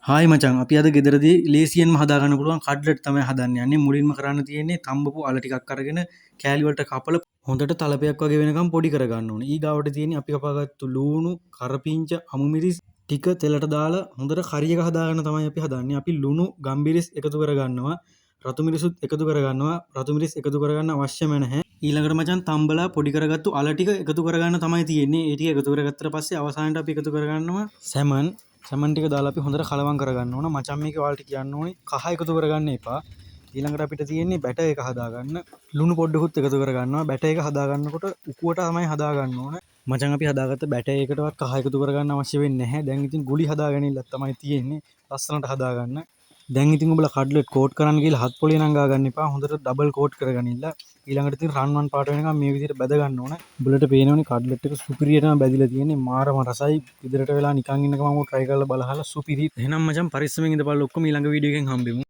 Hi මචං අපි අද ගෙදරදී ලේසියෙන්ම හදාගන්න පුළුවන් කට්ලට් තමයි හදන්න යන්නේ. මුලින්ම කරන්න තියෙන්නේ තම්බපු අල ටිකක් අරගෙන කෑලි වලට කපලා හොඳට තලපයක් වගේ වෙනකම් පොඩි කරගන්න ඕනේ. ඊගාවට තියෙන්නේ අපි කපාගත්තු ලූණු, කරපිංච, අමු මිරිස් ටික තෙලට දාලා හොඳට කරි එක හදාගන්න තමයි අපි හදන්නේ. අපි ලුණු, ගම්බිරිස් එකතු කරගන්නවා. රතු මිරිසුත් එකතු කරගන්නවා. රතු මිරිස් එකතු කරගන්න අවශ්‍යම නැහැ. ඊළඟට මචං තම්බලා පොඩි කරගත්තු අල ටික එකතු කරගන්න තමයි තියෙන්නේ. ඒ ටික එකතු කරගත්තට පස්සේ අවසානට අපි එකතු කරගන්නවා සැමන් ටික දාලා අපි හොඳට කලවම් කරගන්න ඕන. මචං මේක ඔයාලට කියන්න ඕනේ කහ එකතු කරගන්න එපා. ඊළඟට අපිට තියෙන්නේ බැටර් එක හදාගන්න. ලුණු පොඩ්ඩකුත් එකතු කරගන්නවා. බැටර් එක හදාගන්නකොට උකුවට තමයි හදාගන්න ඕන. මචං අපි හදාගත්ත බැටර් එකටවත් කහ එකතු කරගන්න අවශ්‍ය වෙන්නේ නැහැ. දැන් ඉතින් ගුලි හදාගන්නilla තමයි තියෙන්නේ. ලස්සනට හදාගන්න. දැන් ඉතින් ඔබලා කඩ්ලට් කෝට් කරන්න ගිහලා හත් පොලේ නම් ගාගන්න එපා. හොඳට ඩබල් කෝට් කරගනින්න. ඊළඟට ඉතින් රන්වන් පාට වෙනකම් මේ විදිහට බැද ගන්න ඕන. ඔබලට පේනවනේ කඩ්ලට් එක සුපිරියටම බැදිලා තියෙන්නේ. මාරම රසයි. ඉදිරියට වෙලා නිකන් ඉන්නකම මම try කරලා බලහලා සුපිරි. එහෙනම් මචං පරිස්සමෙන් ඉඳපල්ලා ඔක්කොම ඊළඟ වීඩියෝ එකෙන් හම්බෙමු.